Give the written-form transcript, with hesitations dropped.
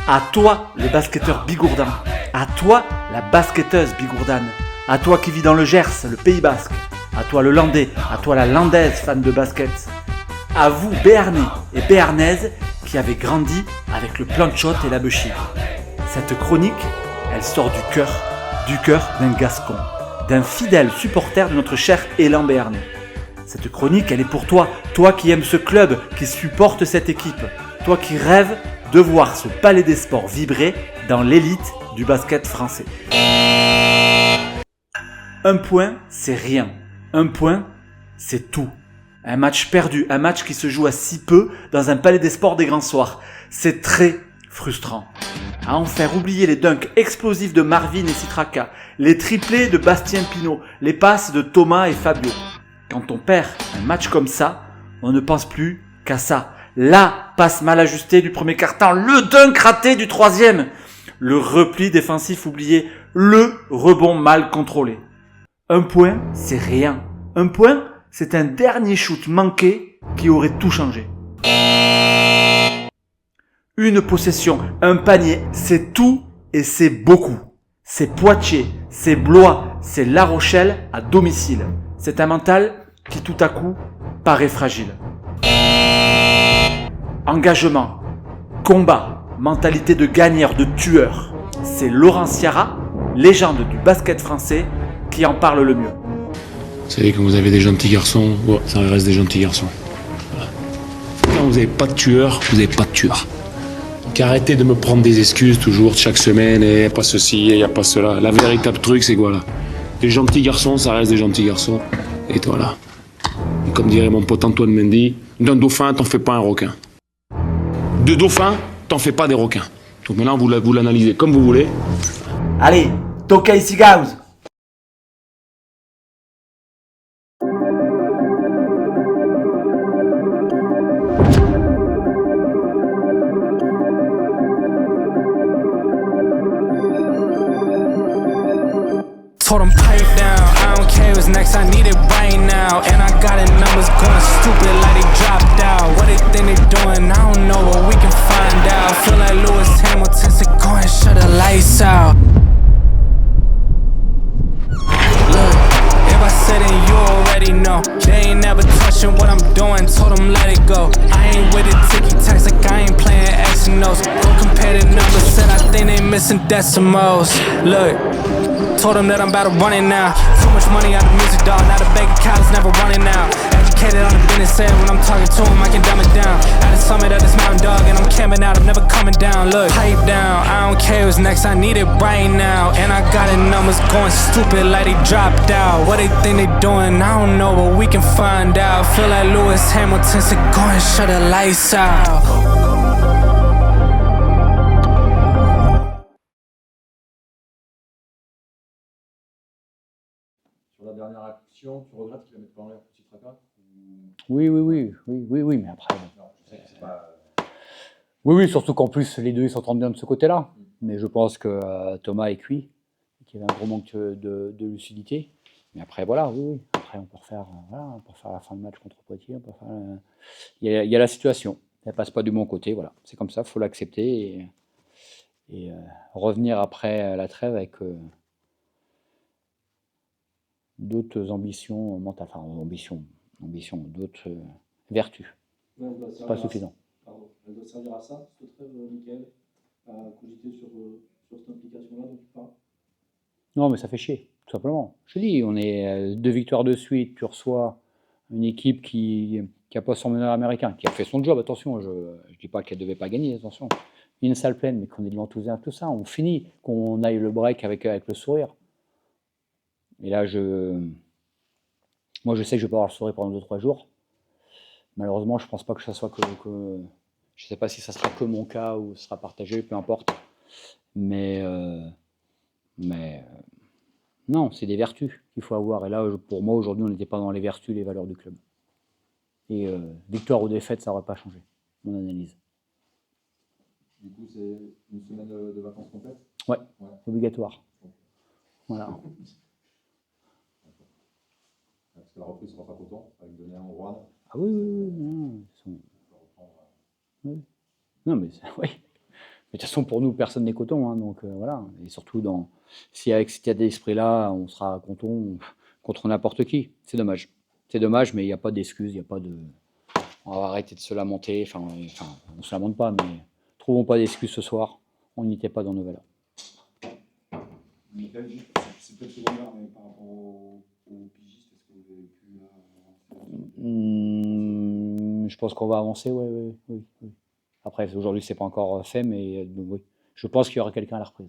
À toi, le basketteur bigourdan. À toi, la basketteuse bigourdane. À toi qui vis dans le Gers, le Pays Basque. À toi le Landais, à toi la Landaise fan de basket. À vous, Béarnais et Béarnaises, qui avez grandi avec le planchot et la beuchie. Cette chronique, elle sort du cœur d'un Gascon, d'un fidèle supporter de notre cher élan béarnais. Cette chronique, elle est pour toi, toi qui aimes ce club, qui supporte cette équipe, toi qui rêves de voir ce palais des sports vibrer dans l'élite du basket français. Un point, c'est rien. Un point, c'est tout. Un match perdu, un match qui se joue à si peu dans un palais des sports des grands soirs. C'est très frustrant. À en faire oublier les dunks explosifs de Marvin et Citraka, les triplés de Bastien Pinault, les passes de Thomas et Fabio. Quand on perd un match comme ça, on ne pense plus qu'à ça. La passe mal ajustée du premier quart-temps, le dunk raté du troisième, le repli défensif oublié, le rebond mal contrôlé. Un point, c'est rien. Un point, c'est un dernier shoot manqué qui aurait tout changé. Une possession, un panier, c'est tout et c'est beaucoup. C'est Poitiers, c'est Blois, c'est La Rochelle à domicile. C'est un mental qui tout à coup paraît fragile. Engagement, combat, mentalité de gagneur, de tueur. C'est Laurent Ciara, légende du basket français, qui en parle le mieux. Vous savez, quand vous avez des gentils garçons, ça reste des gentils garçons. Voilà. Quand vous n'avez pas de tueur, vous n'avez pas de tueur. Qu'arrêtez de me prendre des excuses toujours, chaque semaine, et il n'y a pas ceci, il n'y a pas cela. La véritable truc, c'est quoi là? Les gentils garçons, ça reste des gentils garçons. Et voilà. Et comme dirait mon pote Antoine Mendy, d'un dauphin, t'en fais pas un requin. De dauphins, t'en fais pas des requins. Donc maintenant, vous l'analysez comme vous voulez. Allez, Tokay Sigauz. Told them pipe down, I don't care what's next, I need it right now. And I got it numbers going stupid like they dropped out. What they think they doing, I don't know, but we can find out. Feel like Lewis Hamilton said go and shut the lights out. Look, if I said it, you already know. They ain't never touching what I'm doing, told them let it go. I ain't with it ticky-tacks like I ain't playing X and O's. Go compare the numbers, said I think they missing decimals. Look, told them that I'm about to run it now. Too much money out of music, dog. Now the bank account's never running out. Educated on the business, said when I'm talking to him, I can dumb it down. At the summit of this mountain, dog, and I'm camping out. I'm never coming down. Look, pipe down. I don't care what's next. I need it right now. And I got it numbers going stupid like they dropped out. What they think they doing, I don't know, but we can find out. Feel like Lewis Hamilton said, go and shut the lights out. Sur la dernière action, tu regrettes qu'il la mette pas en l'air, petit tracas? Oui, mais après. Non, je sais que c'est pas. Oui, surtout qu'en plus, les deux ils s'entendent bien de ce côté-là. Mais je pense que Thomas est cuit, qu'il y avait un gros manque de lucidité. Mais après, voilà, oui. Après, on peut refaire la fin de match contre Poitiers. Il y a la situation. Elle passe pas du bon côté, voilà. C'est comme ça, il faut l'accepter et revenir après la trêve avec d'autres ambitions mentales, d'autres vertus. Ouais, C'est pas suffisant. Elle doit servir à ça, cette trêve, Mickaël, à cogiter sur cette implication-là dont tu parles. Non, mais ça fait chier, tout simplement. Je te dis, on est 2 victoires de suite, tu reçois une équipe qui n'a pas son meneur américain, qui a fait son job, attention, je ne dis pas qu'elle ne devait pas gagner, attention. Une salle pleine, mais qu'on ait de l'enthousiasme, tout ça, on finit, qu'on aille le break avec le sourire. Et là, moi, je sais que je vais pas avoir le sourire pendant 2-3 jours. Malheureusement, je pense pas que ça soit que je sais pas si ça sera que mon cas ou ce sera partagé, peu importe. Mais non, c'est des vertus qu'il faut avoir. Et là, pour moi, aujourd'hui, on n'était pas dans les vertus, les valeurs du club. Et victoire ou défaite, ça n'aurait pas changé, mon analyse. Du coup, c'est une semaine de vacances complètes? Ouais, obligatoire. Voilà. Parce que la reprise ne sera pas content, avec Denain, Rouen. Ah oui, non, oui. Non, mais oui. de toute façon, pour nous, personne n'est coton. Hein, donc voilà. Et surtout, si avec cet état d'esprit-là, on sera coton contre n'importe qui. C'est dommage. C'est dommage, mais il n'y a pas d'excuse. Il n'y a pas de. On va arrêter de se lamenter. Enfin, on ne se lamente pas, mais trouvons pas d'excuses ce soir. On n'était pas dans nos valeurs. Michael, c'est peut-être secondaire, mais par rapport aux pigistes, est-ce que vous avez pu avancer? Je pense qu'on va avancer, oui. Après, aujourd'hui, c'est pas encore fait, mais oui. Je pense qu'il y aura quelqu'un à la reprise.